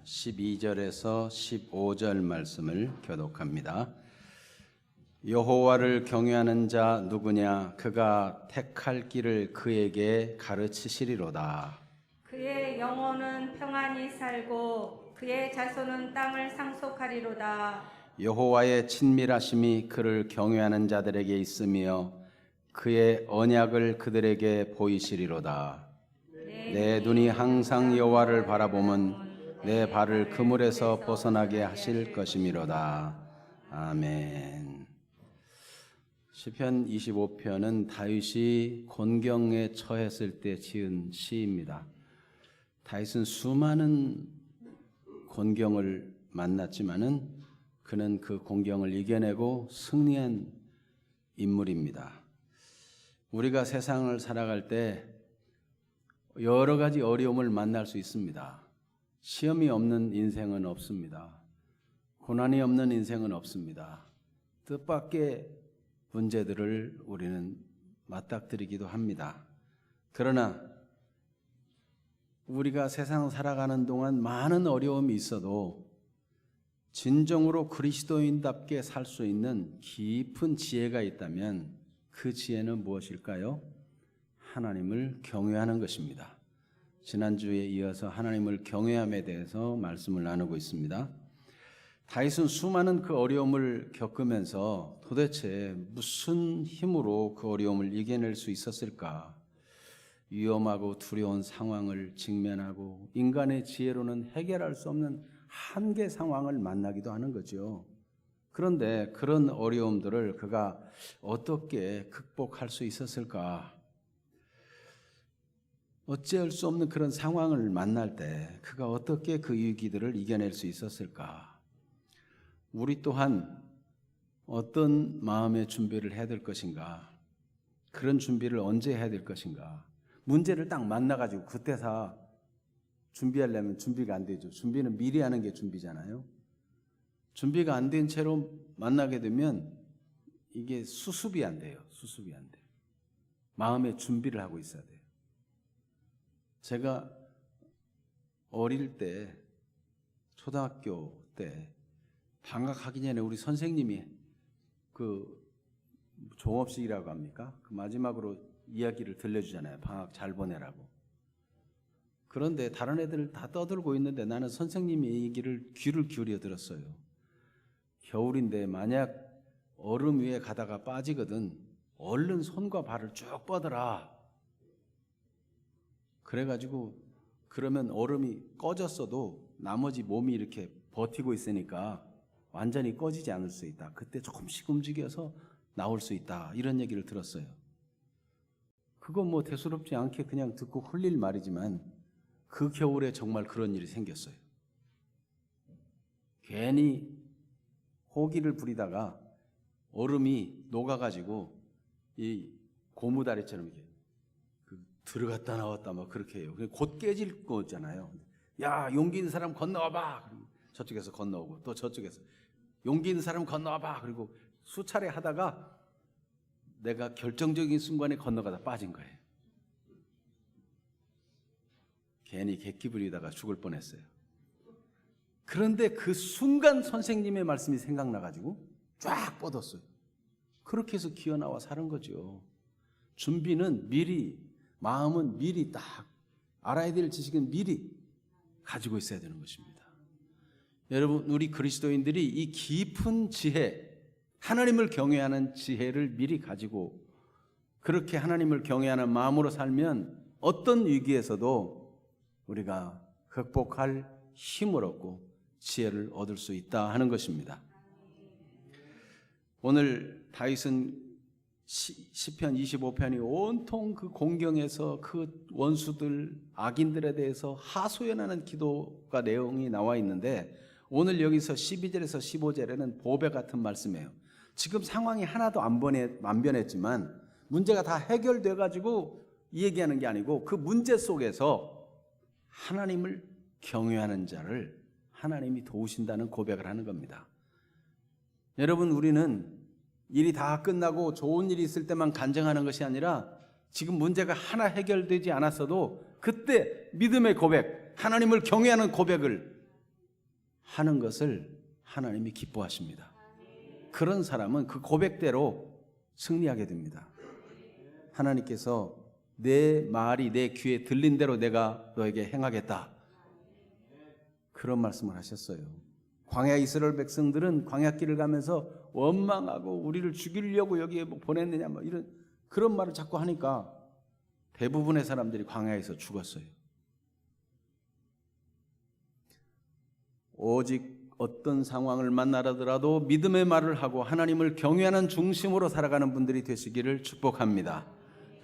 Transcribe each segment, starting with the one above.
12절에서 15절 말씀을 교독합니다. 여호와를 경외하는 자 누구냐? 그가 택할 길을 그에게 가르치시리로다. 그의 영혼은 평안히 살고 그의 자손은 땅을 상속하리로다. 여호와의 친밀하심이 그를 경외하는 자들에게 있으며 그의 언약을 그들에게 보이시리로다. 내 눈이 항상 여호와를 바라보면 내 발을 그물에서 벗어나게 하실 것이미로다. 아멘. 시편 25편은 다윗이 곤경에 처했을 때 지은 시입니다. 다윗은 수많은 곤경을 만났지만은 그는 그 곤경을 이겨내고 승리한 인물입니다. 우리가 세상을 살아갈 때 여러 가지 어려움을 만날 수 있습니다. 시험이 없는 인생은 없습니다. 고난이 없는 인생은 없습니다. 뜻밖의 문제들을 우리는 맞닥뜨리기도 합니다. 그러나 우리가 세상 살아가는 동안 많은 어려움이 있어도 진정으로 그리스도인답게 살 수 있는 깊은 지혜가 있다면 그 지혜는 무엇일까요? 하나님을 경외하는 것입니다. 지난주에 이어서 하나님을 경외함에 대해서 말씀을 나누고 있습니다. 다윗은 수많은 그 어려움을 겪으면서 도대체 무슨 힘으로 그 어려움을 이겨낼 수 있었을까? 위험하고 두려운 상황을 직면하고 인간의 지혜로는 해결할 수 없는 한계 상황을 만나기도 하는 거죠. 그런데 그런 어려움들을 그가 어떻게 극복할 수 있었을까? 어찌할 수 없는 그런 상황을 만날 때 그가 어떻게 그 위기들을 이겨낼 수 있었을까? 우리 또한 어떤 마음의 준비를 해야 될 것인가? 그런 준비를 언제 해야 될 것인가? 문제를 딱 만나가지고 그때서 준비하려면 준비가 안 되죠. 준비는 미리 하는 게 준비잖아요. 준비가 안 된 채로 만나게 되면 이게 수습이 안 돼요. 수습이 안 돼요. 마음의 준비를 하고 있어야 돼요. 제가 어릴 때 초등학교 때 방학하기 전에 우리 선생님이 그 종업식이라고 합니까? 그 마지막으로 이야기를 들려주잖아요. 방학 잘 보내라고. 그런데 다른 애들 다 떠들고 있는데 나는 선생님의 얘기를 귀를 기울여 들었어요. 겨울인데 만약 얼음 위에 가다가 빠지거든 얼른 손과 발을 쭉 뻗어라. 그래가지고 그러면 얼음이 꺼졌어도 나머지 몸이 이렇게 버티고 있으니까 완전히 꺼지지 않을 수 있다. 그때 조금씩 움직여서 나올 수 있다. 이런 얘기를 들었어요. 그거 뭐 대수롭지 않게 그냥 듣고 흘릴 말이지만 그 겨울에 정말 그런 일이 생겼어요. 괜히 호기를 부리다가 얼음이 녹아가지고 이 고무다리처럼 이렇게 들어갔다 나왔다 막 그렇게 해요. 곧 깨질 거잖아요. 야, 용기 있는 사람 건너와봐. 저쪽에서 건너오고 또 저쪽에서 용기 있는 사람 건너와봐. 그리고 수차례 하다가 내가 결정적인 순간에 건너가다 빠진 거예요. 괜히 객기 부리다가 죽을 뻔했어요. 그런데 그 순간 선생님의 말씀이 생각나가지고 쫙 뻗었어요. 그렇게 해서 기어나와 사는 거죠. 준비는 미리, 마음은 미리 딱 알아야 될 지식은 미리 가지고 있어야 되는 것입니다. 여러분, 우리 그리스도인들이 이 깊은 지혜, 하나님을 경외하는 지혜를 미리 가지고 그렇게 하나님을 경외하는 마음으로 살면 어떤 위기에서도 우리가 극복할 힘을 얻고 지혜를 얻을 수 있다 하는 것입니다. 오늘 다윗은 시편 25편이 온통 그 공경에서 그 원수들, 악인들에 대해서 하소연하는 기도가 내용이 나와 있는데 오늘 여기서 12절에서 15절에는 보배 같은 말씀이에요. 지금 상황이 하나도 안 변했지만 문제가 다 해결돼 가지고 이 얘기하는 게 아니고 그 문제 속에서 하나님을 경외하는 자를 하나님이 도우신다는 고백을 하는 겁니다. 여러분, 우리는 일이 다 끝나고 좋은 일이 있을 때만 간증하는 것이 아니라 지금 문제가 하나 해결되지 않았어도 그때 믿음의 고백, 하나님을 경외하는 고백을 하는 것을 하나님이 기뻐하십니다. 그런 사람은 그 고백대로 승리하게 됩니다. 하나님께서 내 말이 내 귀에 들린 대로 내가 너에게 행하겠다, 그런 말씀을 하셨어요. 광야 이스라엘 백성들은 광야길을 가면서 원망하고 우리를 죽이려고 여기에 뭐 보냈느냐 뭐 이런 그런 말을 자꾸 하니까 대부분의 사람들이 광야에서 죽었어요. 오직 어떤 상황을 만나더라도 믿음의 말을 하고 하나님을 경외하는 중심으로 살아가는 분들이 되시기를 축복합니다.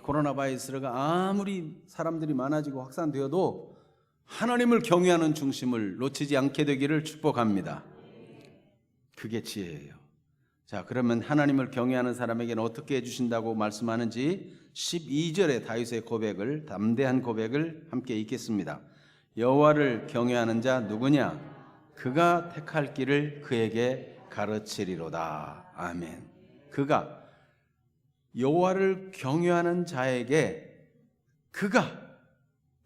코로나 바이러스가 아무리 사람들이 많아지고 확산되어도 하나님을 경외하는 중심을 놓치지 않게 되기를 축복합니다. 그게 지혜예요. 자, 그러면 하나님을 경외하는 사람에게는 어떻게 해주신다고 말씀하는지 12절의 다윗의 고백을, 담대한 고백을 함께 읽겠습니다. 여호와를 경외하는 자 누구냐? 그가 택할 길을 그에게 가르치리로다. 아멘. 그가, 여호와를 경외하는 자에게 그가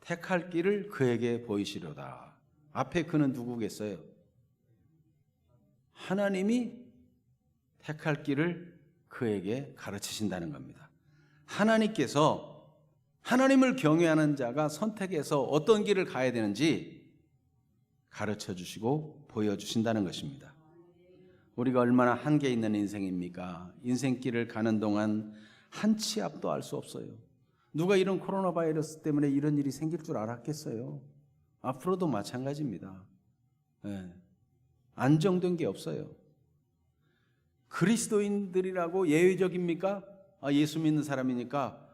택할 길을 그에게 보이시로다. 앞에 그는 누구겠어요? 하나님이 택할 길을 그에게 가르치신다는 겁니다. 하나님께서 하나님을 경외하는 자가 선택해서 어떤 길을 가야 되는지 가르쳐 주시고 보여주신다는 것입니다. 우리가 얼마나 한계 있는 인생입니까? 인생길을 가는 동안 한 치 앞도 알 수 없어요. 누가 이런 코로나 바이러스 때문에 이런 일이 생길 줄 알았겠어요? 앞으로도 마찬가지입니다. 네. 안정된 게 없어요. 그리스도인들이라고 예외적입니까? 예수 믿는 사람이니까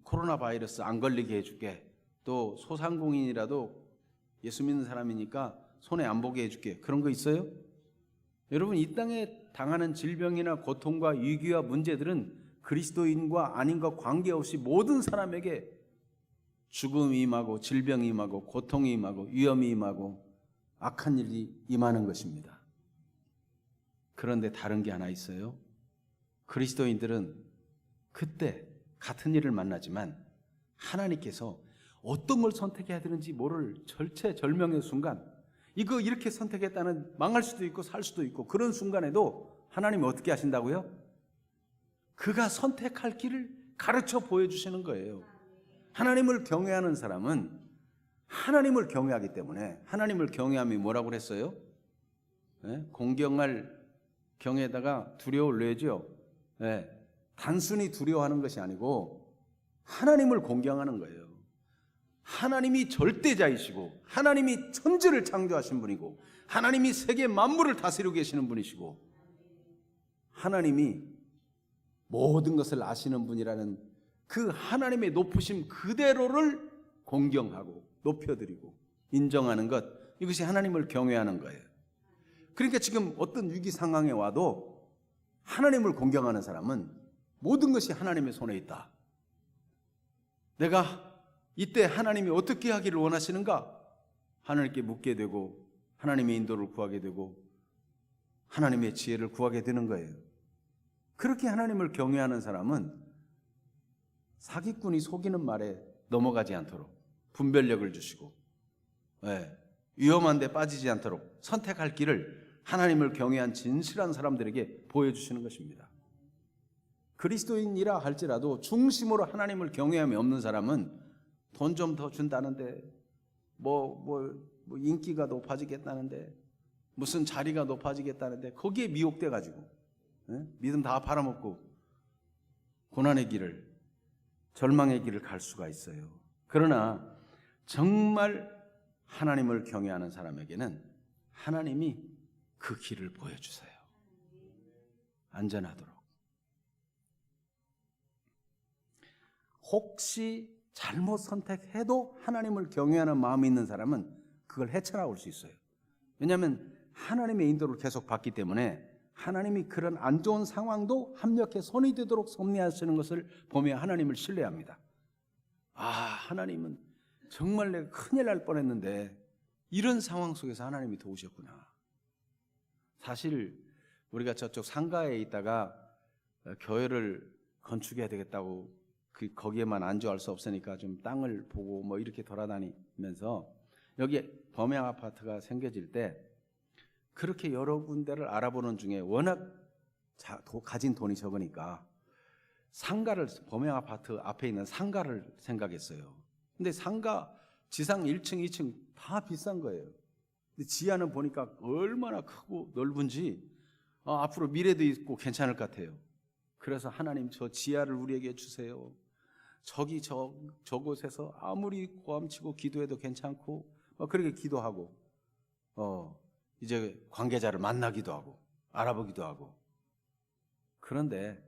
코로나 바이러스 안 걸리게 해줄게. 또 소상공인이라도 예수 믿는 사람이니까 손해 안 보게 해줄게. 그런 거 있어요? 여러분, 이 땅에 당하는 질병이나 고통과 위기와 문제들은 그리스도인과 아닌과 관계없이 모든 사람에게 죽음이 임하고 질병이 임하고 고통이 임하고 위험이 임하고 악한 일이 임하는 것입니다. 그런데 다른 게 하나 있어요. 그리스도인들은 그때 같은 일을 만나지만 하나님께서 어떤 걸 선택해야 되는지 모를 절체절명의 순간, 이거 이렇게 선택했다는 망할 수도 있고 살 수도 있고 그런 순간에도 하나님이 어떻게 하신다고요? 그가 선택할 길을 가르쳐 보여주시는 거예요. 하나님을 경외하는 사람은 하나님을 경외하기 때문에, 하나님을 경외함이 뭐라고 그랬어요? 네? 공경할 경에다가 두려울 뇌죠. 네. 단순히 두려워하는 것이 아니고 하나님을 공경하는 거예요. 하나님이 절대자이시고 하나님이 천지를 창조하신 분이고 하나님이 세계 만물을 다스리고 계시는 분이시고 하나님이 모든 것을 아시는 분이라는 그 하나님의 높으심 그대로를 공경하고 높여드리고 인정하는 것, 이것이 하나님을 경외하는 거예요. 그러니까 지금 어떤 위기 상황에 와도 하나님을 공경하는 사람은 모든 것이 하나님의 손에 있다. 내가 이때 하나님이 어떻게 하기를 원하시는가? 하나님께 묻게 되고 하나님의 인도를 구하게 되고 하나님의 지혜를 구하게 되는 거예요. 그렇게 하나님을 경외하는 사람은 사기꾼이 속이는 말에 넘어가지 않도록 분별력을 주시고, 위험한 데 빠지지 않도록 선택할 길을 하나님을 경외한 진실한 사람들에게 보여주시는 것입니다. 그리스도인이라 할지라도 중심으로 하나님을 경외함이 없는 사람은 돈 좀 더 준다는데 뭐 인기가 높아지겠다는데 무슨 자리가 높아지겠다는데 거기에 미혹돼 가지고 믿음 다 팔아먹고 고난의 길을, 절망의 길을 갈 수가 있어요. 그러나 정말 하나님을 경외하는 사람에게는 하나님이 그 길을 보여주세요. 안전하도록. 혹시 잘못 선택해도 하나님을 경외하는 마음이 있는 사람은 그걸 헤쳐나올 수 있어요. 왜냐하면 하나님의 인도를 계속 받기 때문에 하나님이 그런 안 좋은 상황도 합력해 손이 되도록 섭리하시는 것을 보며 하나님을 신뢰합니다. 하나님은 정말 내가 큰일 날 뻔했는데 이런 상황 속에서 하나님이 도우셨구나. 사실 우리가 저쪽 상가에 있다가 교회를 건축해야 되겠다고 거기에만 안주할 수 없으니까 좀 땅을 보고 뭐 이렇게 돌아다니면서 여기에 범양 아파트가 생겨질 때 그렇게 여러 군데를 알아보는 중에 워낙 가진 돈이 적으니까 상가를, 범행 아파트 앞에 있는 상가를 생각했어요. 근데 상가 지상 1층, 2층 다 비싼 거예요. 근데 지하는 보니까 얼마나 크고 넓은지 앞으로 미래도 있고 괜찮을 것 같아요. 그래서 하나님, 저 지하를 우리에게 주세요. 저곳에서 아무리 고함치고 기도해도 괜찮고 그렇게 기도하고 이제 관계자를 만나기도 하고 알아보기도 하고. 그런데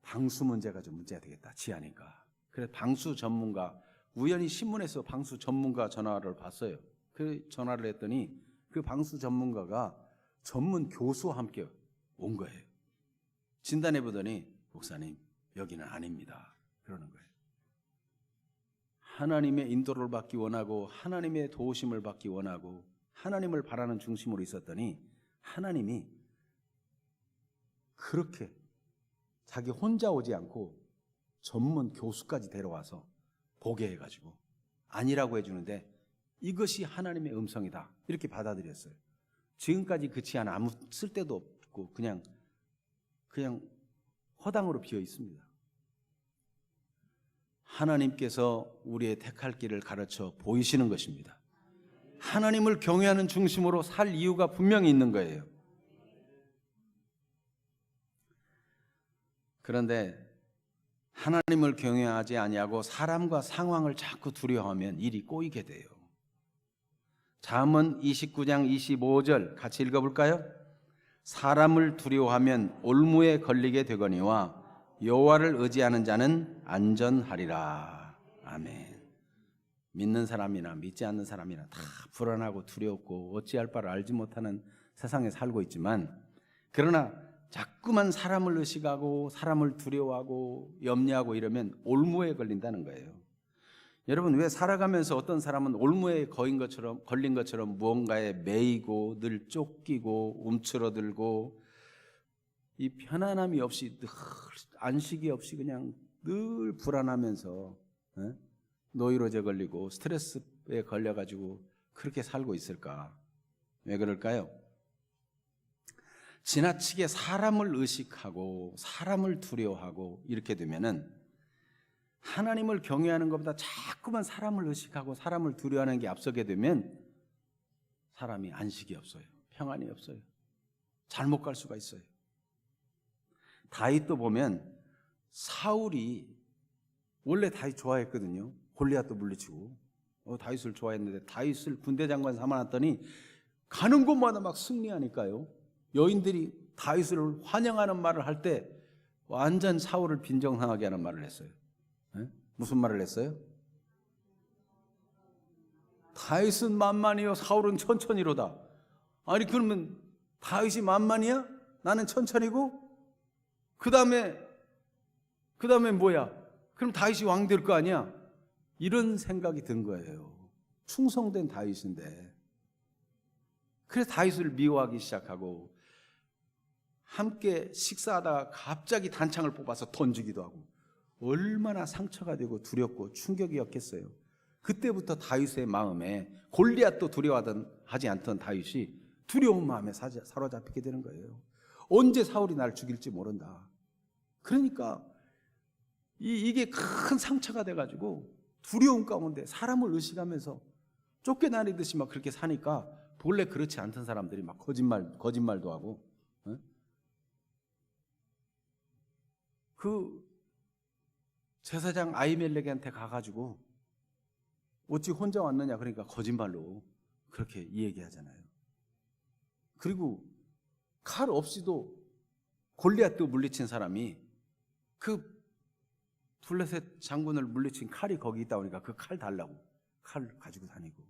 방수 문제가 좀 문제가 되겠다, 지하니까. 그래서 방수 전문가, 우연히 신문에서 방수 전문가 전화를 봤어요. 그 전화를 했더니 그 방수 전문가가 전문 교수와 함께 온 거예요. 진단해 보더니 목사님, 여기는 아닙니다, 그러는 거예요. 하나님의 인도를 받기 원하고 하나님의 도우심을 받기 원하고 하나님을 바라는 중심으로 있었더니 하나님이 그렇게 자기 혼자 오지 않고 전문 교수까지 데려와서 보게 해가지고 아니라고 해주는데 이것이 하나님의 음성이다, 이렇게 받아들였어요. 지금까지 그 지하는 아무 쓸데도 없고 그냥 허당으로 비어 있습니다. 하나님께서 우리의 택할 길을 가르쳐 보이시는 것입니다. 하나님을 경외하는 중심으로 살 이유가 분명히 있는 거예요. 그런데 하나님을 경외하지 아니하고 사람과 상황을 자꾸 두려워하면 일이 꼬이게 돼요. 잠언 29장 25절 같이 읽어볼까요? 사람을 두려워하면 올무에 걸리게 되거니와 여호와를 의지하는 자는 안전하리라. 아멘. 믿는 사람이나 믿지 않는 사람이나 다 불안하고 두렵고 어찌할 바를 알지 못하는 세상에 살고 있지만, 그러나 자꾸만 사람을 의식하고 사람을 두려워하고 염려하고 이러면 올무에 걸린다는 거예요. 여러분, 왜 살아가면서 어떤 사람은 올무에 걸린 것처럼 무언가에 매이고 늘 쫓기고 움츠러들고 이 편안함이 없이 늘 안식이 없이 그냥 늘 불안하면서 노이로제 걸리고 스트레스에 걸려가지고 그렇게 살고 있을까? 왜 그럴까요? 지나치게 사람을 의식하고 사람을 두려워하고 이렇게 되면은 하나님을 경외하는 것보다 자꾸만 사람을 의식하고 사람을 두려워하는 게 앞서게 되면 사람이 안식이 없어요. 평안이 없어요. 잘못 갈 수가 있어요. 다윗도 보면 사울이 원래 다윗 좋아했거든요. 골리앗도 물리치고 다윗을 좋아했는데 다윗을 군대 장관 삼아놨더니 가는 곳마다 막 승리하니까요. 여인들이 다윗을 환영하는 말을 할 때 완전 사울을 빈정상하게 하는 말을 했어요. 무슨 말을 했어요? 다윗은 만만이요 사울은 천천히로다. 아니 그러면 다윗이 만만이야? 나는 천천히고? 그 다음에 뭐야? 그럼 다윗이 왕 될 거 아니야? 이런 생각이 든 거예요. 충성된 다윗인데. 그래서 다윗을 미워하기 시작하고 함께 식사하다가 갑자기 단창을 뽑아서 던지기도 하고 얼마나 상처가 되고 두렵고 충격이었겠어요. 그때부터 다윗의 마음에 골리앗도 두려워하지 않던 다윗이 두려운 마음에 사로잡히게 되는 거예요. 언제 사울이 날 죽일지 모른다. 그러니까 이게 큰 상처가 돼가지고 두려움 가운데 사람을 의식하면서 쫓겨다니듯이 막 그렇게 사니까 본래 그렇지 않던 사람들이 막 거짓말도 하고 그 제사장 아히멜렉한테 가가지고 어찌 혼자 왔느냐 그러니까 거짓말로 그렇게 얘기하잖아요. 그리고 칼 없이도 골리앗도 물리친 사람이 그 블레셋 장군을 물리친 칼이 거기 있다 보니까 그 칼 달라고 칼 가지고 다니고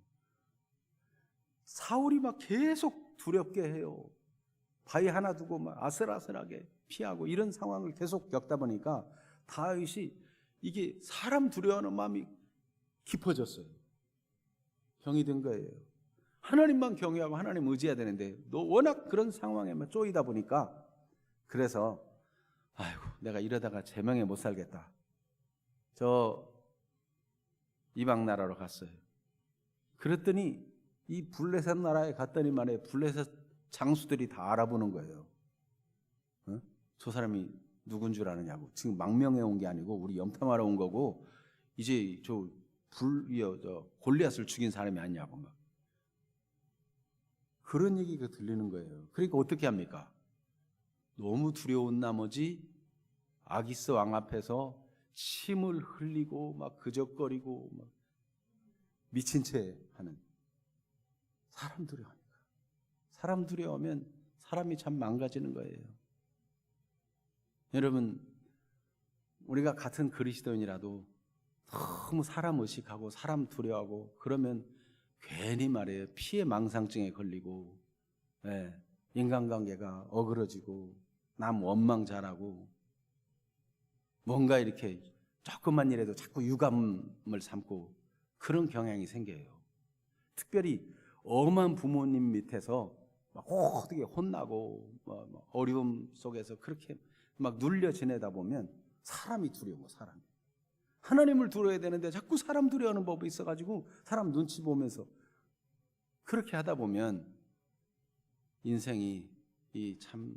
사울이 막 계속 두렵게 해요. 바위 하나 두고 막 아슬아슬하게 피하고 이런 상황을 계속 겪다 보니까 다윗이 이게 사람 두려워하는 마음이 깊어졌어요. 병이 든 거예요. 하나님만 경외하고 하나님 의지해야 되는데 너 워낙 그런 상황에만 쪼이다 보니까 그래서 아이고 내가 이러다가 제명에 못 살겠다. 저 이방 나라로 갔어요. 그랬더니 이 블레셋 나라에 갔더니 말이에요. 블레셋 장수들이 다 알아보는 거예요. 어? 저 사람이 누군 줄 아느냐고. 지금 망명해 온 게 아니고 우리 염탐하러 온 거고 이제 저 골리앗을 죽인 사람이 아니냐고 막. 그런 얘기가 들리는 거예요. 그러니까 어떻게 합니까? 너무 두려운 나머지 아기스 왕 앞에서 침을 흘리고 막 그적거리고 막 미친 채 하는. 사람 두려워하니까. 사람 두려워하면 사람이 참 망가지는 거예요. 여러분, 우리가 같은 그리스도인이라도 너무 사람 의식하고 사람 두려워하고 그러면 괜히 말이에요. 피해 망상증에 걸리고, 인간관계가 어그러지고 남 원망 잘하고 뭔가 이렇게 조금만 일해도 자꾸 유감을 삼고 그런 경향이 생겨요. 특별히 엄한 부모님 밑에서 막 어떻게 혼나고 어려움 속에서 그렇게 막 눌려 지내다 보면 사람이 두려워. 사람이 하나님을 두려워야 되는데 자꾸 사람 두려워하는 법이 있어가지고 사람 눈치 보면서 그렇게 하다 보면 인생이 이 참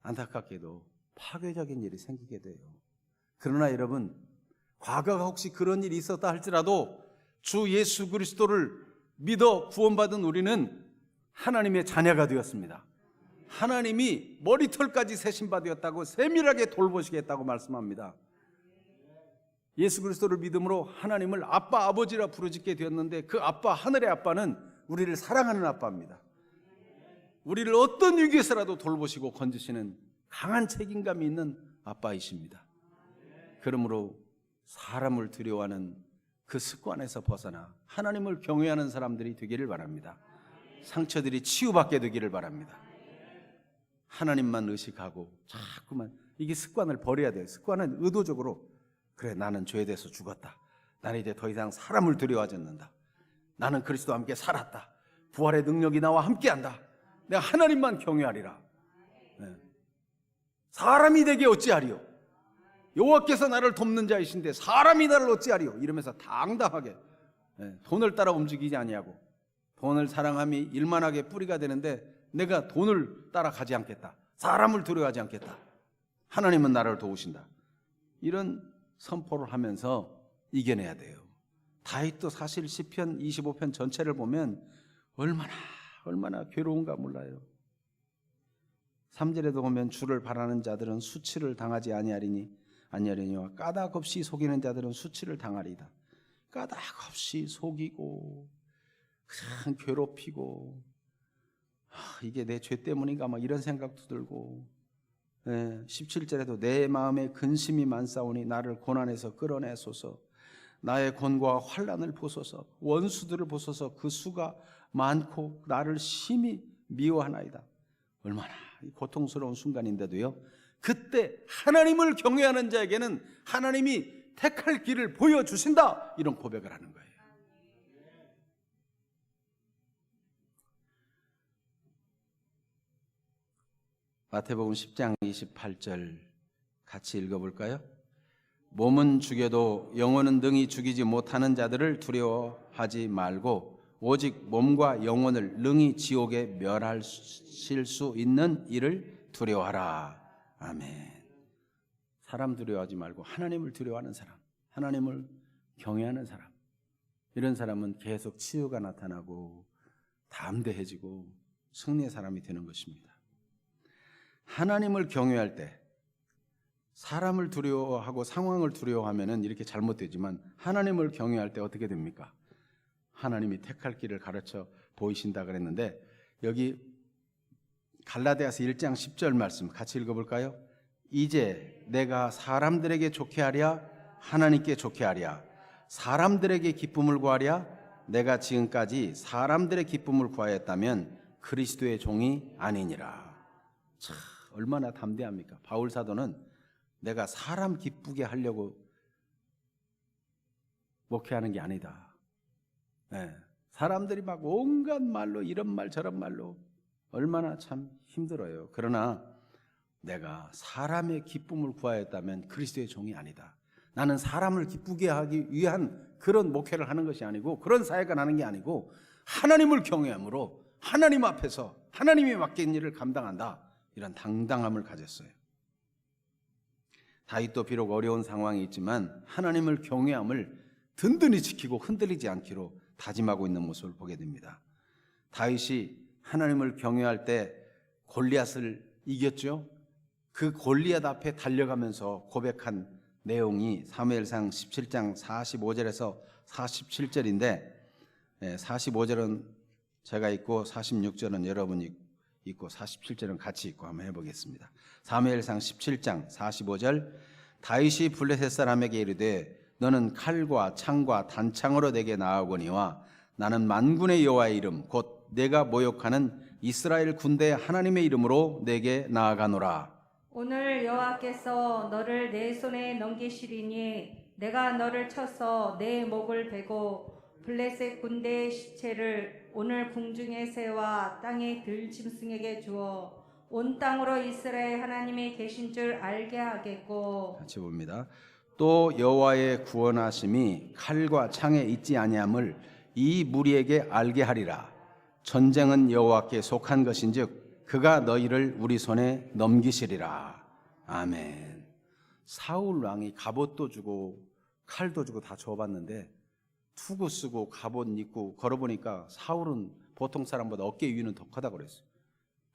안타깝게도 파괴적인 일이 생기게 돼요. 그러나 여러분, 과거가 혹시 그런 일이 있었다 할지라도 주 예수 그리스도를 믿어 구원받은 우리는 하나님의 자녀가 되었습니다. 하나님이 머리털까지 세심받았다고 세밀하게 돌보시겠다고 말씀합니다. 예수 그리스도를 믿음으로 하나님을 아빠 아버지라 부르짖게 되었는데 그 아빠 하늘의 아빠는 우리를 사랑하는 아빠입니다. 우리를 어떤 위기에서라도 돌보시고 건지시는 강한 책임감이 있는 아빠이십니다. 그러므로 사람을 두려워하는 그 습관에서 벗어나 하나님을 경외하는 사람들이 되기를 바랍니다. 상처들이 치유받게 되기를 바랍니다. 하나님만 의식하고 자꾸만 이게 습관을 버려야 돼요. 습관은 의도적으로 그래 나는 죄에 대해서 죽었다. 나는 이제 더 이상 사람을 두려워하지 않는다. 나는 그리스도와 함께 살았다. 부활의 능력이 나와 함께한다. 내가 하나님만 경외하리라. 사람이 되게 어찌하리요. 여호와께서 나를 돕는 자이신데 사람이 나를 어찌하리요. 이러면서 당당하게 돈을 따라 움직이지 아니하고 돈을 사랑함이 일만하게 뿌리가 되는데 내가 돈을 따라가지 않겠다. 사람을 두려워하지 않겠다. 하나님은 나를 도우신다. 이런 선포를 하면서 이겨내야 돼요. 다윗도 사실 시편 25편 전체를 보면 얼마나 괴로운가 몰라요. 3절에도 보면 주를 바라는 자들은 수치를 당하지 아니하리니와 까닭 없이 속이는 자들은 수치를 당하리이다. 까닭 없이 속이고 그냥 괴롭히고 이게 내 죄 때문인가 막 이런 생각도 들고 17절에도 내 마음에 근심이 많사오니 나를 고난에서 끌어내소서. 나의 곤고와 환난을 보소서. 원수들을 보소서. 그 수가 많고 나를 심히 미워하나이다. 얼마나 고통스러운 순간인데도요, 그때 하나님을 경외하는 자에게는 하나님이 택할 길을 보여주신다. 이런 고백을 하는 거예요. 마태복음 10장 28절 같이 읽어볼까요? 몸은 죽여도 영혼은 능히 죽이지 못하는 자들을 두려워하지 말고 오직 몸과 영혼을 능히 지옥에 멸하실 수 있는 이를 두려워하라. 아멘. 사람 두려워하지 말고 하나님을 두려워하는 사람, 하나님을 경외하는 사람, 이런 사람은 계속 치유가 나타나고 담대해지고 승리의 사람이 되는 것입니다. 하나님을 경외할 때 사람을 두려워하고 상황을 두려워하면 이렇게 잘못되지만 하나님을 경외할 때 어떻게 됩니까? 하나님이 택할 길을 가르쳐 보이신다 그랬는데 여기 갈라디아서 1장 10절 말씀 같이 읽어볼까요? 이제 내가 사람들에게 좋게 하랴 하나님께 좋게 하랴 사람들에게 기쁨을 구하랴 내가 지금까지 사람들의 기쁨을 구하였다면 그리스도의 종이 아니니라. 참 얼마나 담대합니까? 바울 사도는 내가 사람 기쁘게 하려고 목회하는 게 아니다. 사람들이 막 온갖 말로 이런 말 저런 말로 얼마나 참 힘들어요. 그러나 내가 사람의 기쁨을 구하였다면 그리스도의 종이 아니다. 나는 사람을 기쁘게 하기 위한 그런 목회를 하는 것이 아니고 그런 사역을 하는 게 아니고 하나님을 경외함으로 하나님 앞에서 하나님이 맡긴 일을 감당한다, 이런 당당함을 가졌어요. 다윗도 비록 어려운 상황이 있지만 하나님을 경외함을 든든히 지키고 흔들리지 않기로 다짐하고 있는 모습을 보게 됩니다. 다윗이 하나님을 경외할 때 골리앗을 이겼죠. 그 골리앗 앞에 달려가면서 고백한 내용이 사무엘상 17장 45절에서 47절인데, 45절은 제가 있고 46절은 여러분이 있고 47절은 같이 있고 한번 해보겠습니다. 사무엘상 17장 45절, 다윗이 블레셋 사람에게 이르되 너는 칼과 창과 단창으로 내게 나아오거니와 나는 만군의 여호와의 이름 곧 내가 모욕하는 이스라엘 군대의 하나님의 이름으로 내게 나아가노라. 오늘 여호와께서 너를 내 손에 넘기시리니 내가 너를 쳐서 내 목을 베고 블레셋 군대의 시체를 오늘 궁중의 새와 땅의 들짐승에게 주어 온 땅으로 이스라엘 하나님이 계신 줄 알게 하겠고. 같이 봅니다. 또 여호와의 구원하심이 칼과 창에 있지 아니함을 이 무리에게 알게 하리라. 전쟁은 여호와께 속한 것인즉 그가 너희를 우리 손에 넘기시리라. 아멘. 사울 왕이 갑옷도 주고 칼도 주고 다 줘봤는데 투구 쓰고 갑옷 입고 걸어보니까 사울은 보통 사람보다 어깨 위는 더 크다고 그랬어요.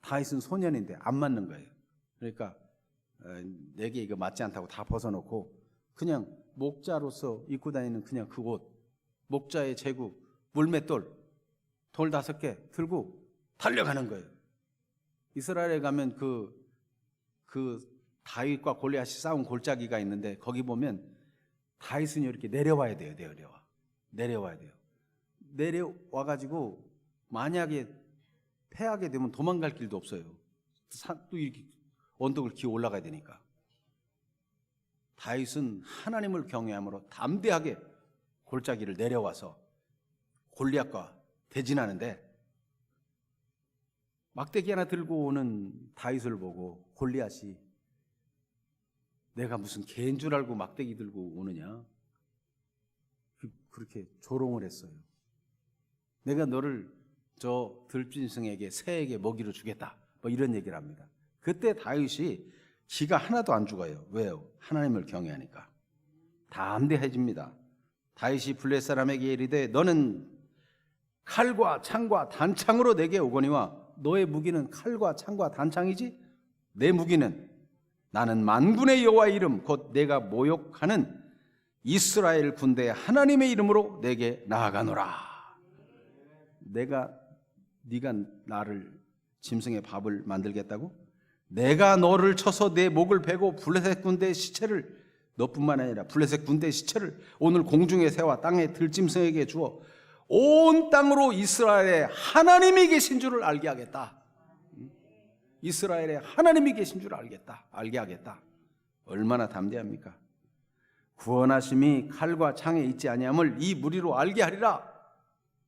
다윗은 소년인데 안 맞는 거예요. 그러니까 내게 이거 맞지 않다고 다 벗어놓고 그냥 목자로서 입고 다니는 그냥 그 옷, 목자의 제구, 물맷돌, 돌 5개 들고 달려가는 거예요. 이스라엘에 가면 그 다윗과 골리앗이 싸운 골짜기가 있는데 거기 보면 다윗은 이렇게 내려와야 돼요. 내려와야 돼요. 내려와가지고 만약에 패하게 되면 도망갈 길도 없어요. 또 이렇게 언덕을 기어 올라가야 되니까. 다윗은 하나님을 경외함으로 담대하게 골짜기를 내려와서 골리앗과 대진하는데 막대기 하나 들고 오는 다윗을 보고 골리앗이 내가 무슨 개인 줄 알고 막대기 들고 오느냐, 그렇게 조롱을 했어요. 내가 너를 저 들짐승에게 새에게 먹이로 주겠다, 뭐 이런 얘기를 합니다. 그때 다윗이 기가 하나도 안 죽어요. 왜요? 하나님을 경외하니까 담대해집니다. 다윗이 블레셋 사람에게 이르되 너는 칼과 창과 단창으로 내게 오거니와 너의 무기는 칼과 창과 단창이지 내 무기는 나는 만군의 여호와의 이름 곧 내가 모욕하는 이스라엘 군대의 하나님의 이름으로 내게 나아가노라. 네가 나를 짐승의 밥을 만들겠다고? 내가 너를 쳐서 내 목을 베고 블레셋 군대의 시체를, 너뿐만 아니라 블레셋 군대의 시체를 오늘 공중의 새와 땅의 들짐승에게 주어 온 땅으로 이스라엘의 하나님이 계신 줄을 알게 하겠다. 이스라엘의 하나님이 계신 줄을 알게 하겠다. 얼마나 담대합니까? 구원하심이 칼과 창에 있지 아니함을 이 무리로 알게 하리라.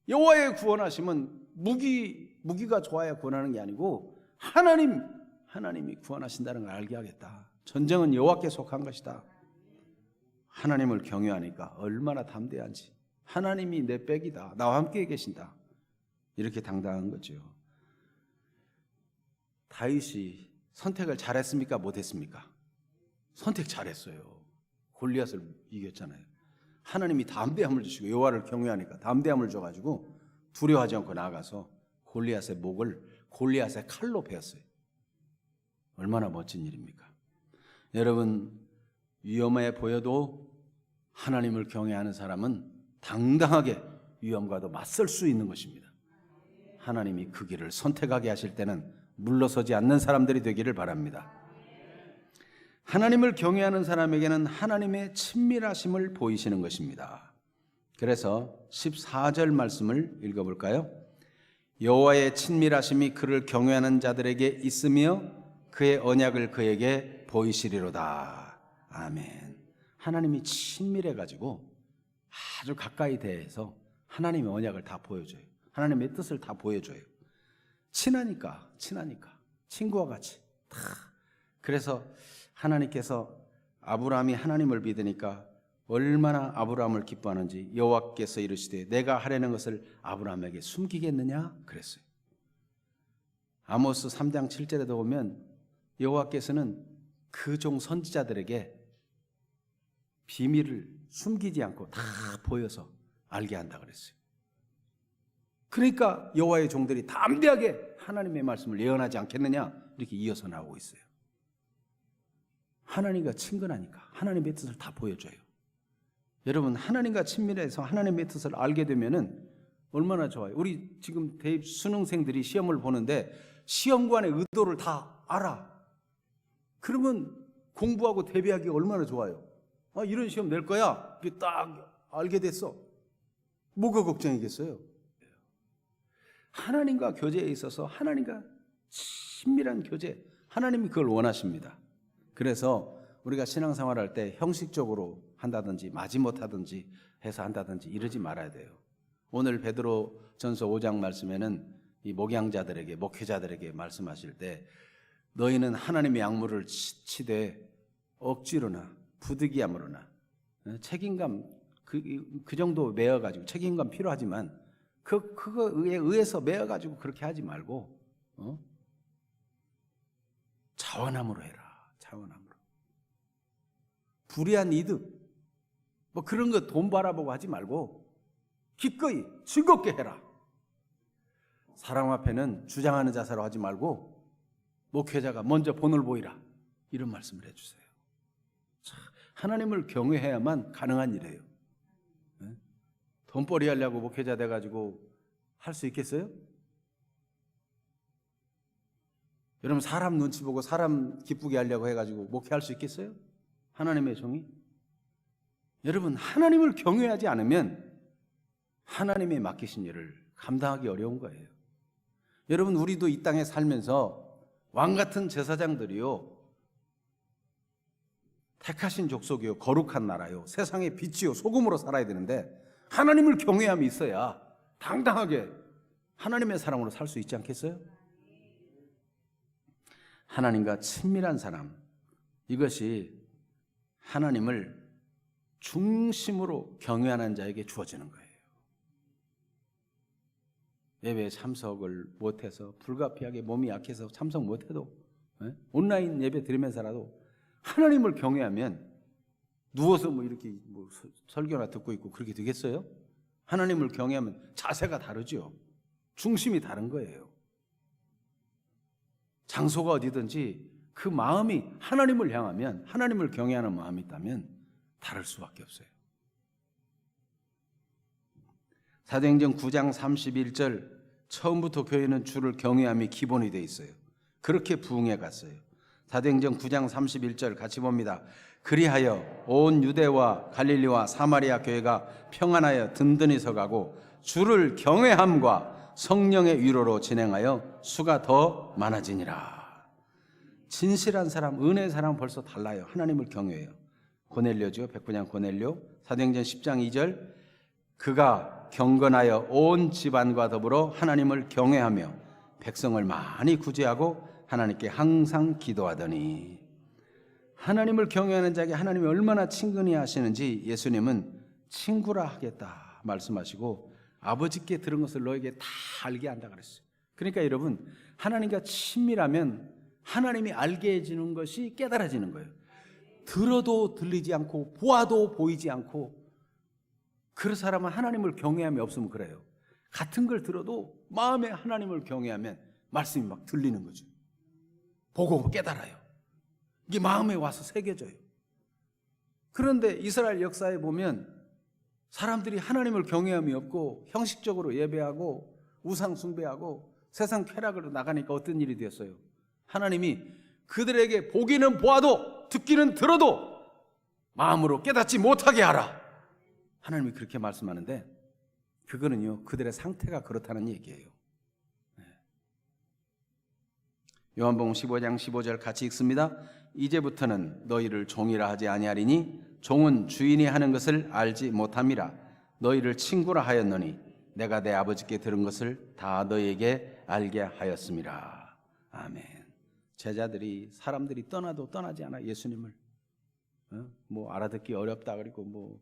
여호와의 구원하심은 무기가 좋아야 구원하는 게 아니고 하나님이 구원하신다는 걸 알게 하겠다. 전쟁은 여호와께 속한 것이다. 하나님을 경외하니까 얼마나 담대한지. 하나님이 내 백이다. 나와 함께 계신다. 이렇게 당당한 거죠. 다윗이 선택을 잘했습니까? 못했습니까? 선택 잘했어요. 골리앗을 이겼잖아요. 하나님이 담대함을 주시고 여호와를 경외하니까 담대함을 줘가지고 두려워하지 않고 나아가서 골리앗의 목을 골리앗의 칼로 베었어요. 얼마나 멋진 일입니까? 여러분, 위험해 보여도 하나님을 경외하는 사람은 당당하게 위험과도 맞설 수 있는 것입니다. 하나님이 그 길을 선택하게 하실 때는 물러서지 않는 사람들이 되기를 바랍니다. 하나님을 경외하는 사람에게는 하나님의 친밀하심을 보이시는 것입니다. 그래서 14절 말씀을 읽어볼까요? 여호와의 친밀하심이 그를 경외하는 자들에게 있으며 그의 언약을 그에게 보이시리로다. 아멘. 하나님이 친밀해가지고 아주 가까이 대해서 하나님의 언약을 다 보여줘요. 하나님의 뜻을 다 보여줘요. 친하니까 친구와 같이 다. 그래서 하나님께서 아브라함이 하나님을 믿으니까 얼마나 아브라함을 기뻐하는지 여호와께서 이르시되 내가 하려는 것을 아브라함에게 숨기겠느냐 그랬어요. 아모스 3장 7절에도 보면 여호와께서는 그 종 선지자들에게 비밀을 숨기지 않고 다 보여서 알게 한다 그랬어요. 그러니까 여호와의 종들이 담대하게 하나님의 말씀을 예언하지 않겠느냐 이렇게 이어서 나오고 있어요. 하나님과 친근하니까 하나님의 뜻을 다 보여줘요. 여러분, 하나님과 친밀해서 하나님의 뜻을 알게 되면은 얼마나 좋아요. 우리 지금 대입 수능생들이 시험을 보는데 시험관의 의도를 다 알아. 그러면 공부하고 대비하기가 얼마나 좋아요. 아, 이런 시험 낼 거야. 이게 딱 알게 됐어. 뭐가 걱정이겠어요? 하나님과 교제에 있어서 하나님과 친밀한 교제, 하나님이 그걸 원하십니다. 그래서 우리가 신앙생활할 때 형식적으로 한다든지 마지못하든지 해서 한다든지 이러지 말아야 돼요. 오늘 베드로전서 5장 말씀에는 이 목양자들에게, 목회자들에게 말씀하실 때 너희는 하나님의 약물을 치되 억지로나 부득이함으로나 책임감 그 정도 매어가지고 책임감 필요하지만 그거에 의해서 매어가지고 그렇게 하지 말고 자원함으로 해라. 자원함으로. 불의한 이득 뭐 그런 거 돈 바라보고 하지 말고 기꺼이 즐겁게 해라. 사람 앞에는 주장하는 자세로 하지 말고 목회자가 먼저 본을 보이라. 이런 말씀을 해주세요. 하나님을 경외해야만 가능한 일이에요. 돈벌이 하려고 목회자 돼가지고 할 수 있겠어요? 여러분, 사람 눈치 보고 사람 기쁘게 하려고 해가지고 목회할 수 있겠어요? 하나님의 종이? 여러분, 하나님을 경외하지 않으면 하나님의 맡기신 일을 감당하기 어려운 거예요. 여러분, 우리도 이 땅에 살면서 왕같은 제사장들이요, 택하신 족속이요, 거룩한 나라요, 세상의 빛이요, 소금으로 살아야 되는데 하나님을 경외함이 있어야 당당하게 하나님의 사람으로 살 수 있지 않겠어요? 하나님과 친밀한 사람, 이것이 하나님을 중심으로 경외하는 자에게 주어지는 거예요. 예배에 참석을 못해서 불가피하게 몸이 약해서 참석 못해도 온라인 예배 드리면서라도 하나님을 경외하면 누워서 뭐 이렇게 뭐 설교나 듣고 있고 그렇게 되겠어요? 하나님을 경외하면 자세가 다르죠. 중심이 다른 거예요. 장소가 어디든지 그 마음이 하나님을 향하면, 하나님을 경외하는 마음이 있다면 다를 수밖에 없어요. 사도행전 9장 31절, 처음부터 교회는 주를 경외함이 기본이 돼 있어요. 그렇게 부흥해 갔어요. 사도행전 9장 31절 같이 봅니다. 그리하여 온 유대와 갈릴리와 사마리아 교회가 평안하여 든든히 서가고 주를 경외함과 성령의 위로로 진행하여 수가 더 많아지니라. 진실한 사람, 은혜의 사람 벌써 달라요. 하나님을 경외해요. 고넬료죠. 백부장 고넬료. 사도행전 10장 2절, 그가 경건하여 온 집안과 더불어 하나님을 경외하며 백성을 많이 구제하고 하나님께 항상 기도하더니. 하나님을 경외하는 자에게 하나님이 얼마나 친근히 하시는지 예수님은 친구라 하겠다 말씀하시고 아버지께 들은 것을 너에게 다 알게 한다 그랬어요. 그러니까 여러분, 하나님과 친밀하면 하나님이 알게 해주는 것이 깨달아지는 거예요. 들어도 들리지 않고 보아도 보이지 않고, 그 사람은 하나님을 경외함이 없으면 그래요. 같은 걸 들어도 마음에 하나님을 경외하면 말씀이 막 들리는 거죠. 보고 깨달아요. 이게 마음에 와서 새겨져요. 그런데 이스라엘 역사에 보면 사람들이 하나님을 경외함이 없고 형식적으로 예배하고 우상 숭배하고 세상 쾌락으로 나가니까 어떤 일이 되었어요? 하나님이 그들에게 보기는 보아도 듣기는 들어도 마음으로 깨닫지 못하게 하라. 하나님이 그렇게 말씀하는데 그거는요, 그들의 상태가 그렇다는 얘기예요. 요한복음 15장 15절 같이 읽습니다. 이제부터는 너희를 종이라 하지 아니하리니 종은 주인이 하는 것을 알지 못함이라. 너희를 친구라 하였노니 내가 내 아버지께 들은 것을 다 너희에게 알게 하였음이라. 아멘. 제자들이, 사람들이 떠나도 떠나지 않아 예수님을. 뭐 알아듣기 어렵다 그리고 뭐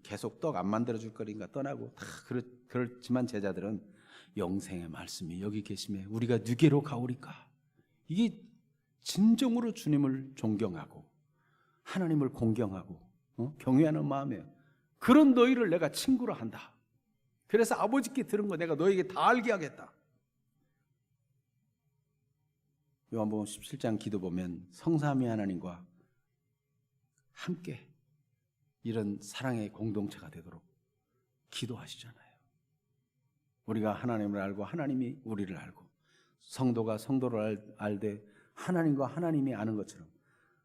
계속 떡 안 만들어줄 거니까 떠나고 다 그렇지만 제자들은 영생의 말씀이 여기 계심에 우리가 누게로 가오리까. 이게 진정으로 주님을 존경하고 하나님을 공경하고 경외하는 마음이에요. 그런 너희를 내가 친구로 한다. 그래서 아버지께 들은 거 내가 너에게 다 알게 하겠다. 요한복음 17장 기도 보면 성삼위 하나님과 함께 이런 사랑의 공동체가 되도록 기도하시잖아요. 우리가 하나님을 알고 하나님이 우리를 알고 성도가 성도를 알되 하나님과 하나님이 아는 것처럼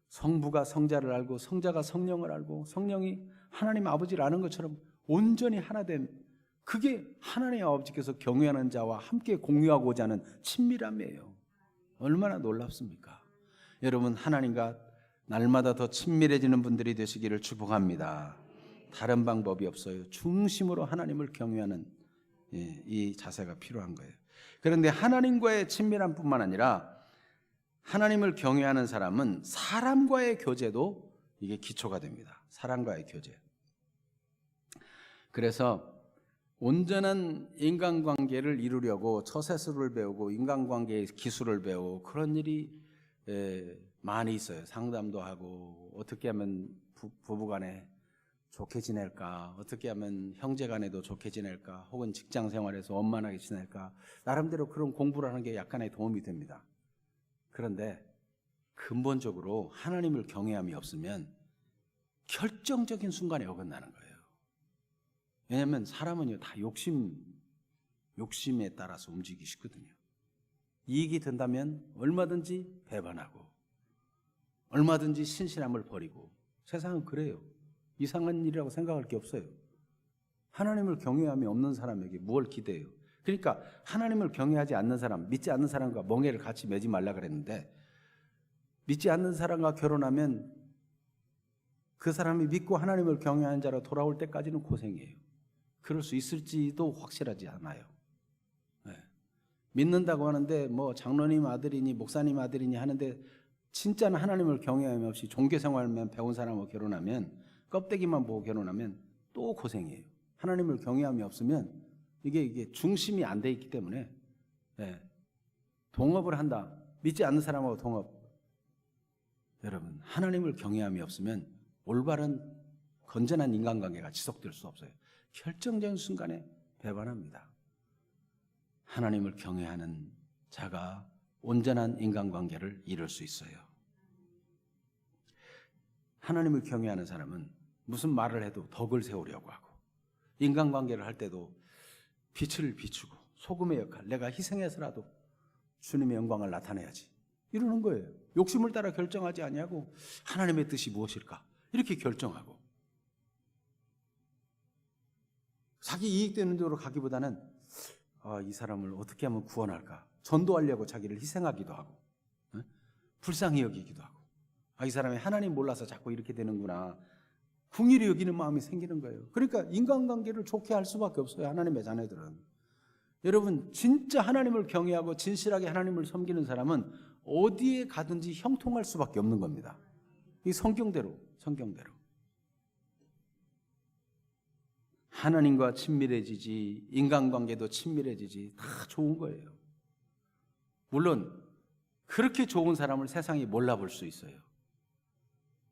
성부가 성자를 알고 성자가 성령을 알고 성령이 하나님 아버지를 아는 것처럼 온전히 하나됨, 그게 하나님 아버지께서 경외하는 자와 함께 공유하고자 하는 친밀함이에요. 얼마나 놀랍습니까? 여러분, 하나님과 날마다 더 친밀해지는 분들이 되시기를 축복합니다. 다른 방법이 없어요. 중심으로 하나님을 경외하는 이 자세가 필요한 거예요. 그런데 하나님과의 친밀함뿐만 아니라 하나님을 경외하는 사람은 사람과의 교제도 이게 기초가 됩니다. 사람과의 교제. 그래서 온전한 인간관계를 이루려고 처세술을 배우고 인간관계의 기술을 배우고 그런 일이 많이 있어요. 상담도 하고 어떻게 하면 부부간에 좋게 지낼까, 어떻게 하면 형제간에도 좋게 지낼까, 혹은 직장생활에서 원만하게 지낼까, 나름대로 그런 공부를 하는 게 약간의 도움이 됩니다. 그런데 근본적으로 하나님을 경외함이 없으면 결정적인 순간에 어긋나는 거예요. 왜냐하면 사람은요 다 욕심에 따라서 움직이시거든요. 이익이 된다면 얼마든지 배반하고 얼마든지 신실함을 버리고, 세상은 그래요. 이상한 일이라고 생각할 게 없어요. 하나님을 경외함이 없는 사람에게 무엇을 기대해요? 그러니까 하나님을 경외하지 않는 사람, 믿지 않는 사람과 멍에를 같이 매지 말라 그랬는데, 믿지 않는 사람과 결혼하면 그 사람이 믿고 하나님을 경외하는 자로 돌아올 때까지는 고생이에요. 그럴 수 있을지도 확실하지 않아요. 믿는다고 하는데 뭐 장로님 아들이니 목사님 아들이니 하는데 진짜는 하나님을 경외함이 없이 종교생활만 배운 사람하고 결혼하면, 껍데기만 보고 결혼하면 또 고생이에요. 하나님을 경외함이 없으면 이게 중심이 안 돼 있기 때문에 동업을 한다. 믿지 않는 사람하고 동업. 여러분, 하나님을 경외함이 없으면 올바른 건전한 인간관계가 지속될 수 없어요. 결정적인 순간에 배반합니다. 하나님을 경외하는 자가 온전한 인간관계를 이룰 수 있어요. 하나님을 경외하는 사람은 무슨 말을 해도 덕을 세우려고 하고, 인간관계를 할 때도 빛을 비추고 소금의 역할, 내가 희생해서라도 주님의 영광을 나타내야지 이러는 거예요. 욕심을 따라 결정하지 아니하고 하나님의 뜻이 무엇일까 이렇게 결정하고, 자기 이익되는 대로 가기보다는 이 사람을 어떻게 하면 구원할까, 전도하려고 자기를 희생하기도 하고, 불쌍히 여기기도 하고, 이 사람이 하나님 몰라서 자꾸 이렇게 되는구나, 긍휼히 여기는 마음이 생기는 거예요. 그러니까 인간관계를 좋게 할 수밖에 없어요, 하나님의 자녀들은. 여러분, 진짜 하나님을 경외하고 진실하게 하나님을 섬기는 사람은 어디에 가든지 형통할 수밖에 없는 겁니다. 이 성경대로. 하나님과 친밀해지지, 인간관계도 친밀해지지, 다 좋은 거예요. 물론 그렇게 좋은 사람을 세상이 몰라볼 수 있어요.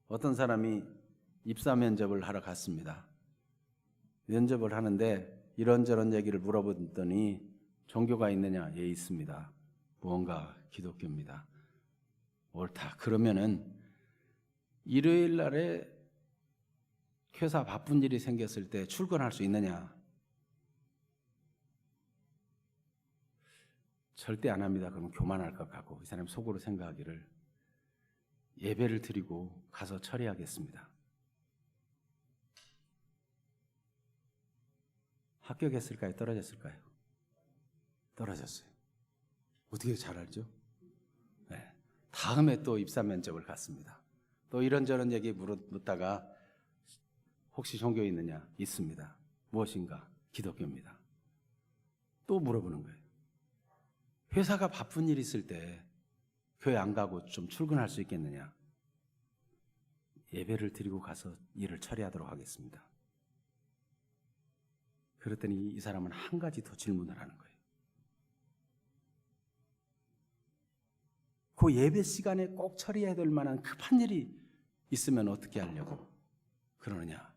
어떤 사람이 입사 면접을 하러 갔습니다. 면접을 하는데 이런저런 얘기를 물어보더니 종교가 있느냐? 예, 있습니다. 무언가 기독교입니다. 옳다. 그러면은 일요일 날에 회사 바쁜 일이 생겼을 때 출근할 수 있느냐? 절대 안 합니다. 그러면 교만할 것 같고, 이 사람이 속으로 생각하기를 예배를 드리고 가서 처리하겠습니다. 합격했을까요? 떨어졌을까요? 떨어졌어요. 어떻게 잘 알죠? 다음에 또 입사 면접을 갔습니다. 또 이런저런 얘기 묻다가 혹시 종교 있느냐? 있습니다. 무엇인가? 기독교입니다. 또 물어보는 거예요. 회사가 바쁜 일 있을 때 교회 안 가고 좀 출근할 수 있겠느냐? 예배를 드리고 가서 일을 처리하도록 하겠습니다. 그랬더니 이 사람은 한 가지 더 질문을 하는 거예요. 그 예배 시간에 꼭 처리해야 될 만한 급한 일이 있으면 어떻게 하려고 그러느냐.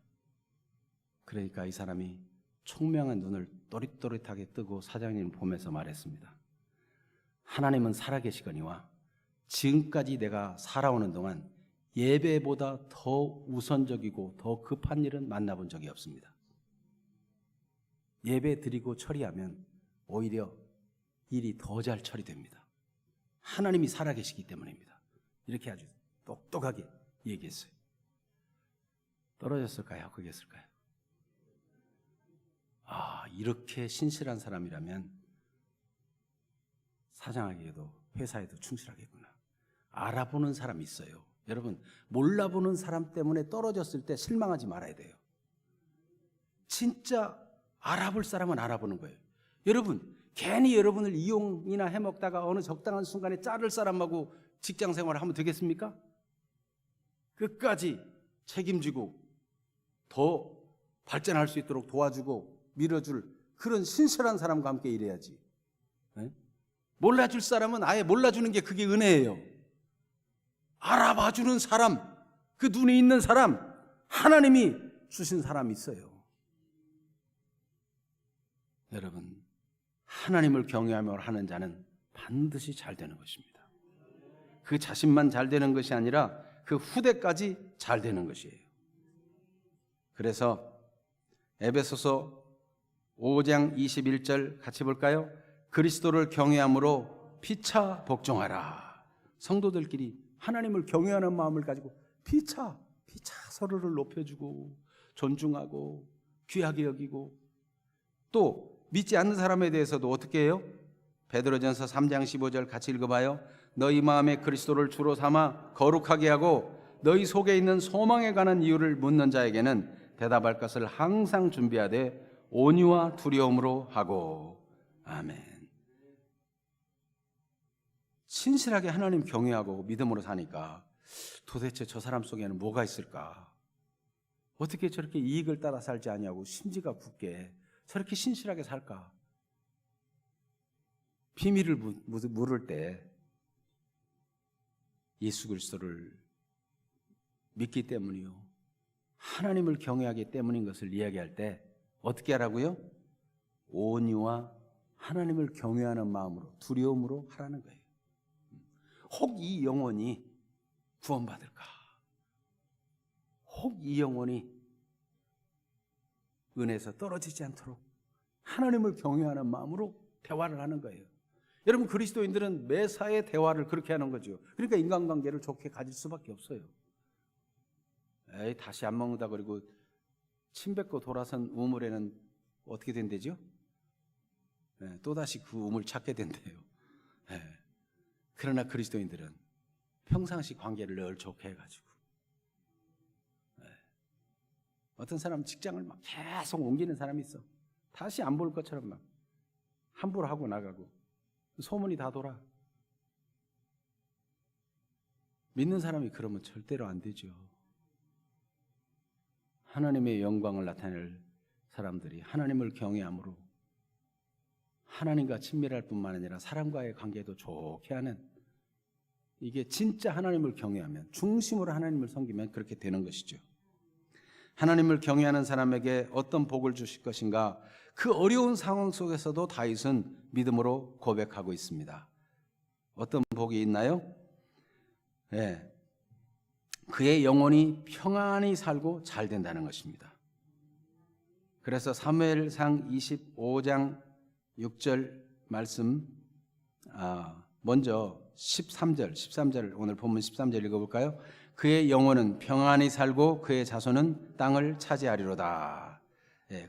그러니까 이 사람이 총명한 눈을 또릿또릿하게 뜨고 사장님을 보면서 말했습니다. 하나님은 살아계시거니와 지금까지 내가 살아오는 동안 예배보다 더 우선적이고 더 급한 일은 만나본 적이 없습니다. 예배 드리고 처리하면 오히려 일이 더 잘 처리됩니다. 하나님이 살아계시기 때문입니다. 이렇게 아주 똑똑하게 얘기했어요. 떨어졌을까요? 그겠을까요? 이렇게 신실한 사람이라면 사장에게도 회사에도 충실하겠구나. 알아보는 사람이 있어요. 여러분, 몰라보는 사람 때문에 떨어졌을 때 실망하지 말아야 돼요. 진짜 알아볼 사람은 알아보는 거예요. 여러분, 괜히 여러분을 이용이나 해먹다가 어느 적당한 순간에 자를 사람하고 직장 생활을 하면 되겠습니까? 끝까지 책임지고 더 발전할 수 있도록 도와주고 밀어줄 그런 신실한 사람과 함께 일해야지. 네? 몰라줄 사람은 아예 몰라주는 게 그게 은혜예요. 알아봐주는 사람, 그 눈이 있는 사람, 하나님이 주신 사람이 있어요. 여러분, 하나님을 경외하며 하는 자는 반드시 잘 되는 것입니다. 그 자신만 잘 되는 것이 아니라 그 후대까지 잘 되는 것이에요. 그래서 에베소서 5장 21절 같이 볼까요? 그리스도를 경외함으로 피차 복종하라. 성도들끼리 하나님을 경외하는 마음을 가지고 피차 서로를 높여주고 존중하고 귀하게 여기고, 또 믿지 않는 사람에 대해서도 어떻게 해요? 베드로전서 3장 15절 같이 읽어봐요. 너희 마음에 그리스도를 주로 삼아 거룩하게 하고 너희 속에 있는 소망에 관한 이유를 묻는 자에게는 대답할 것을 항상 준비하되 온유와 두려움으로 하고. 아멘. 신실하게 하나님 경외하고 믿음으로 사니까 도대체 저 사람 속에는 뭐가 있을까? 어떻게 저렇게 이익을 따라 살지 아니하고 심지가 굳게 저렇게 신실하게 살까? 비밀을 물을 때 예수 그리스도를 믿기 때문이요, 하나님을 경외하기 때문인 것을 이야기할 때 어떻게 하라고요? 온유와 하나님을 경외하는 마음으로, 두려움으로 하라는 거예요. 혹 이 영혼이 구원받을까? 혹 이 영혼이 은혜에서 떨어지지 않도록 하나님을 경외하는 마음으로 대화를 하는 거예요. 여러분, 그리스도인들은 매사에 대화를 그렇게 하는 거죠. 그러니까 인간관계를 좋게 가질 수밖에 없어요. 다시 안 먹는다 그리고 침 뱉고 돌아선 우물에는 어떻게 된대죠? 또다시 그 우물 찾게 된대요. 그러나 그리스도인들은 평상시 관계를 늘 좋게 해가지고, 어떤 사람은 직장을 막 계속 옮기는 사람이 있어. 다시 안 볼 것처럼 막 함부로 하고 나가고 소문이 다 돌아. 믿는 사람이 그러면 절대로 안 되죠. 하나님의 영광을 나타낼 사람들이 하나님을 경외함으로 하나님과 친밀할 뿐만 아니라 사람과의 관계도 좋게 하는, 이게 진짜 하나님을 경외하면, 중심으로 하나님을 섬기면 그렇게 되는 것이죠. 하나님을 경외하는 사람에게 어떤 복을 주실 것인가? 그 어려운 상황 속에서도 다윗은 믿음으로 고백하고 있습니다. 어떤 복이 있나요? 그의 영혼이 평안히 살고 잘 된다는 것입니다. 그래서 사무엘상 25장 6절 말씀, 먼저 13절 오늘 본문 13절 읽어볼까요? 그의 영혼은 평안히 살고 그의 자손은 땅을 차지하리로다.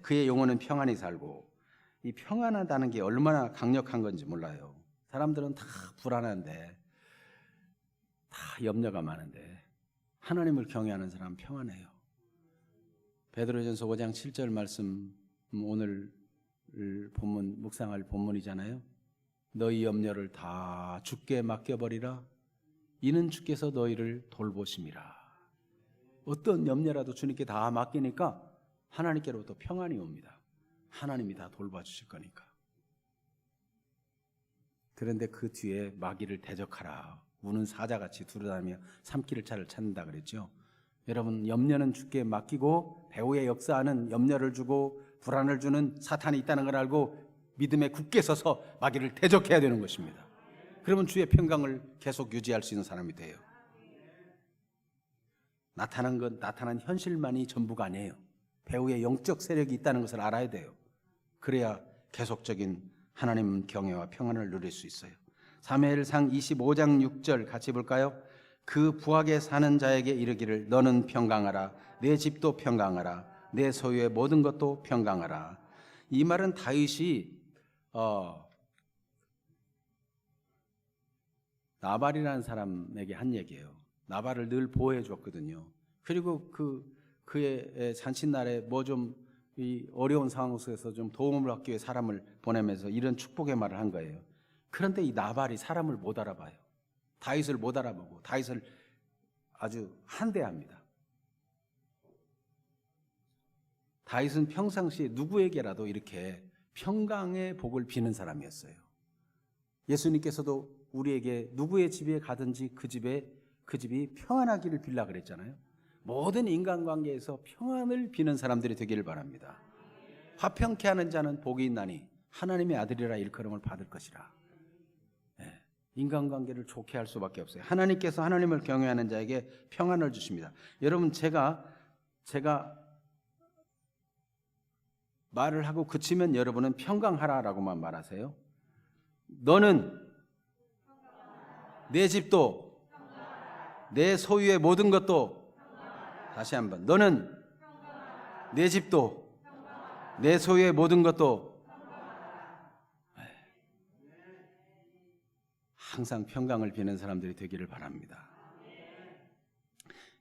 그의 영혼은 평안히 살고, 이 평안하다는 게 얼마나 강력한 건지 몰라요. 사람들은 다 불안한데, 다 염려가 많은데 하나님을 경외하는 사람은 평안해요. 베드로전서 5장 7절 말씀, 오늘 본문 묵상할 본문이잖아요. 너희 염려를 다 주께 맡겨버리라. 이는 주께서 너희를 돌보심이라. 어떤 염려라도 주님께 다 맡기니까 하나님께로부터 평안이 옵니다. 하나님이 다 돌봐주실 거니까. 그런데 그 뒤에 마귀를 대적하라. 우는 사자같이 두루다니며 삼키를 차를 찾는다 그랬죠. 여러분, 염려는 주께 맡기고 배후에 역사하는 염려를 주고 불안을 주는 사탄이 있다는 걸 알고 믿음에 굳게 서서 마귀를 대적해야 되는 것입니다. 그러면 주의 평강을 계속 유지할 수 있는 사람이 돼요. 나타난 현실만이 전부가 아니에요. 배후에 영적 세력이 있다는 것을 알아야 돼요. 그래야 계속적인 하나님 경외와 평안을 누릴 수 있어요. 사무엘상 25장 6절 같이 볼까요? 그 부하게 사는 자에게 이르기를 너는 평강하라. 내 집도 평강하라. 내 소유의 모든 것도 평강하라. 이 말은 다윗이 나발이라는 사람에게 한 얘기예요. 나발을 늘 보호해 줬거든요. 그리고 그의 잔칫날에 뭐 좀 이 어려운 상황 속에서 좀 도움을 받기 위해 사람을 보내면서 이런 축복의 말을 한 거예요. 그런데 이 나발이 사람을 못 알아봐요. 다윗을 못 알아보고 다윗을 아주 한대합니다. 다윗은 평상시에 누구에게라도 이렇게 평강의 복을 비는 사람이었어요. 예수님께서도 우리에게 누구의 집에 가든지 그 집이 평안하기를 빌라 그랬잖아요. 모든 인간관계에서 평안을 비는 사람들이 되기를 바랍니다. 화평케 하는 자는 복이 있나니 하나님의 아들이라 일컬음을 받을 것이라. 인간관계를 좋게 할 수밖에 없어요. 하나님께서 하나님을 경외하는 자에게 평안을 주십니다. 여러분, 제가 말을 하고 그치면 여러분은 평강하라라고만 말하세요. 너는 내 집도 내 소유의 모든 것도, 다시 한번, 너는 내 집도 내 소유의 모든 것도 항상 평강을 비는 사람들이 되기를 바랍니다.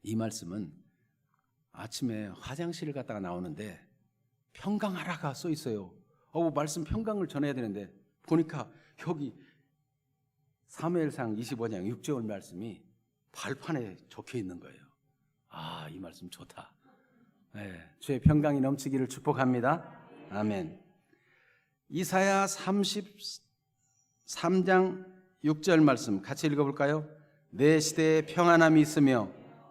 이 말씀은 아침에 화장실을 갔다가 나오는데 평강하라가 써 있어요. 말씀 평강을 전해야 되는데 보니까 여기 사무엘상 25장 6절 말씀이 발판에 적혀 있는 거예요. 이 말씀 좋다. 주의 평강이 넘치기를 축복합니다. 아멘. 이사야 33장 6절 말씀 같이 읽어볼까요? 내 시대에 평안함이 있으며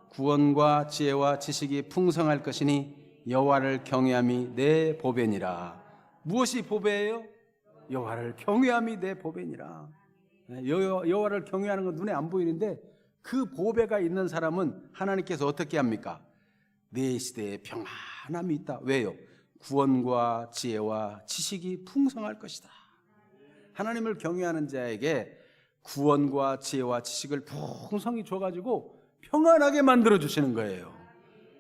구원과 지혜와 지식이 풍성할 것이니 여호와를 경외함이 내 보배니라. 무엇이 보배예요? 여호와를 경외함이 내 보배니라. 여호와를 경외하는 건 눈에 안 보이는데 그 보배가 있는 사람은 하나님께서 어떻게 합니까? 내 시대에 평안함이 있다. 왜요? 구원과 지혜와 지식이 풍성할 것이다. 하나님을 경외하는 자에게 구원과 지혜와 지식을 풍성히 줘가지고 평안하게 만들어주시는 거예요.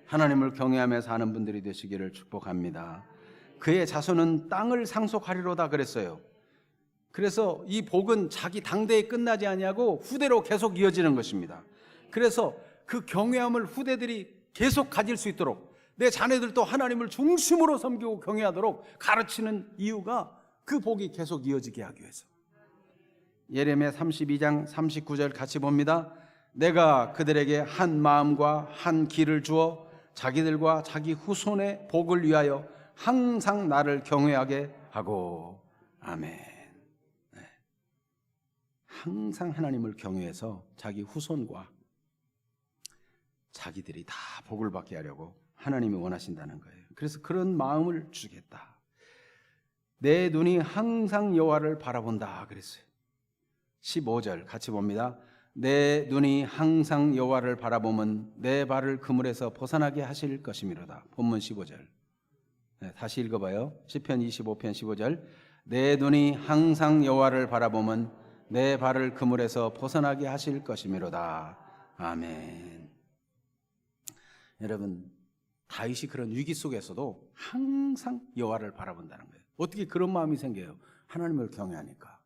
하나님을 경외하며 사는 분들이 되시기를 축복합니다. 그의 자손은 땅을 상속하리로다 그랬어요. 그래서 이 복은 자기 당대에 끝나지 아니하고 후대로 계속 이어지는 것입니다. 그래서 그 경외함을 후대들이 계속 가질 수 있도록 내 자녀들도 하나님을 중심으로 섬기고 경외하도록 가르치는 이유가 그 복이 계속 이어지게 하기 위해서. 예레미야 32장 39절 같이 봅니다. 내가 그들에게 한 마음과 한 길을 주어 자기들과 자기 후손의 복을 위하여 항상 나를 경외하게 하고. 아멘. 항상 하나님을 경외해서 자기 후손과 자기들이 다 복을 받게 하려고 하나님이 원하신다는 거예요. 그래서 그런 마음을 주겠다. 내 눈이 항상 여호와를 바라본다 그랬어요. 15절 같이 봅니다. 내 눈이 항상 여호와를 바라보면 내 발을 그물에서 벗어나게 하실 것이미로다. 본문 15절. 다시 읽어봐요. 시편 25편 15절. 내 눈이 항상 여호와를 바라보면 내 발을 그물에서 벗어나게 하실 것이미로다. 아멘. 여러분, 다윗이 그런 위기 속에서도 항상 여호와를 바라본다는 거예요. 어떻게 그런 마음이 생겨요? 하나님을 경외하니까,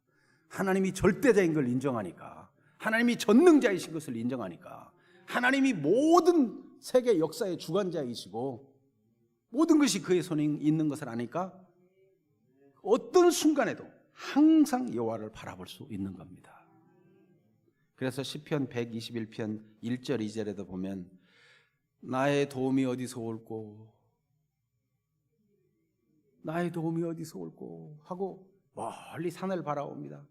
하나님이 절대자인 걸 인정하니까, 하나님이 전능자이신 것을 인정하니까, 하나님이 모든 세계 역사의 주관자이시고 모든 것이 그의 손에 있는 것을 아니까 어떤 순간에도 항상 여호와를 바라볼 수 있는 겁니다. 그래서 시편 121편 1절 2절에도 보면 나의 도움이 어디서 올꼬? 나의 도움이 어디서 올꼬? 하고 멀리 산을 바라봅니다.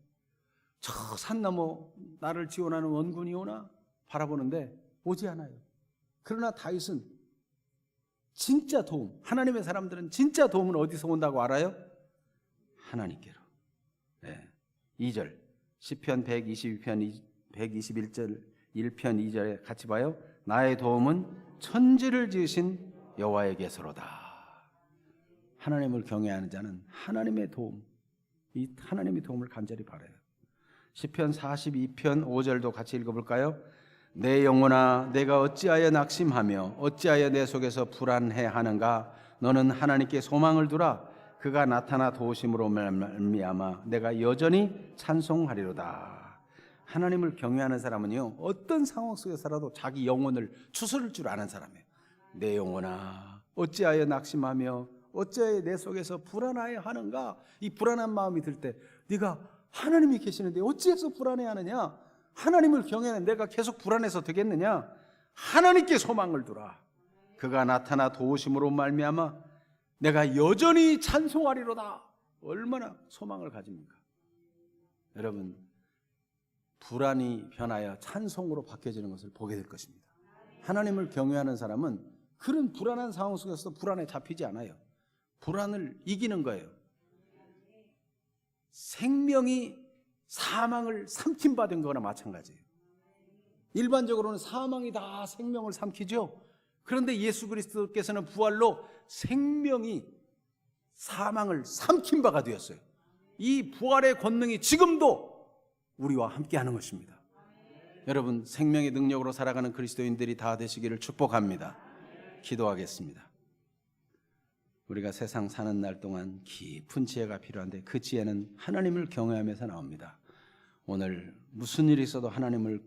저 산 너머 나를 지원하는 원군이 오나? 바라보는데 오지 않아요. 그러나 다윗은 진짜 도움, 하나님의 사람들은 진짜 도움은 어디서 온다고 알아요? 하나님께로. 네. 2절 시편 122편 121절 1편 2절에 같이 봐요. 나의 도움은 천지를 지으신 여호와에게서로다. 하나님을 경외하는 자는 하나님의 도움, 이 하나님의 도움을 간절히 바라요. 시편 42편 5절도 같이 읽어볼까요? 내 영혼아 내가 어찌하여 낙심하며 어찌하여 내 속에서 불안해하는가? 너는 하나님께 소망을 두라. 그가 나타나 도우심으로 말미암아 내가 여전히 찬송하리로다. 하나님을 경외하는 사람은요, 어떤 상황 속에서라도 자기 영혼을 추스를 줄 아는 사람이에요. 내 영혼아 어찌하여 낙심하며 어찌하여 내 속에서 불안하여 하는가? 이 불안한 마음이 들 때 네가 하나님이 계시는데 어찌해서 불안해하느냐? 하나님을 경외하는 내가 계속 불안해서 되겠느냐? 하나님께 소망을 두라. 그가 나타나 도우심으로 말미암아 내가 여전히 찬송하리로다. 얼마나 소망을 가집니까? 여러분, 불안이 변하여 찬송으로 바뀌어지는 것을 보게 될 것입니다. 하나님을 경외하는 사람은 그런 불안한 상황 속에서 불안에 잡히지 않아요. 불안을 이기는 거예요. 생명이 사망을 삼킴받은 거나 마찬가지예요. 일반적으로는 사망이 다 생명을 삼키죠. 그런데 예수 그리스도께서는 부활로 생명이 사망을 삼킨 바가 되었어요. 이 부활의 권능이 지금도 우리와 함께하는 것입니다. 여러분, 생명의 능력으로 살아가는 그리스도인들이 다 되시기를 축복합니다. 기도하겠습니다. 우리가 세상 사는 날 동안 깊은 지혜가 필요한데 그 지혜는 하나님을 경외하면서 나옵니다. 오늘 무슨 일이 있어도 하나님을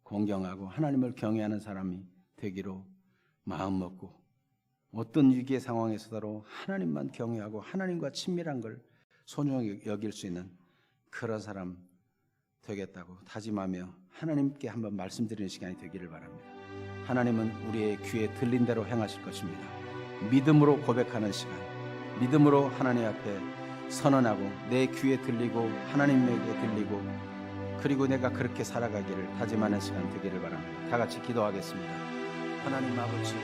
공경하고 하나님을 경외하는 사람이 되기로 마음먹고 어떤 위기의 상황에서도 하나님만 경외하고 하나님과 친밀한 걸 소중하게 여길 수 있는 그런 사람 되겠다고 다짐하며 하나님께 한번 말씀드리는 시간이 되기를 바랍니다. 하나님은 우리의 귀에 들린 대로 행하실 것입니다. 믿음으로 고백하는 시간, 믿음으로 하나님 앞에 선언하고 내 귀에 들리고 하나님에게 들리고 그리고 내가 그렇게 살아가기를 다짐하는 시간 되기를 바랍니다. 다 같이 기도하겠습니다. 하나님 아버지,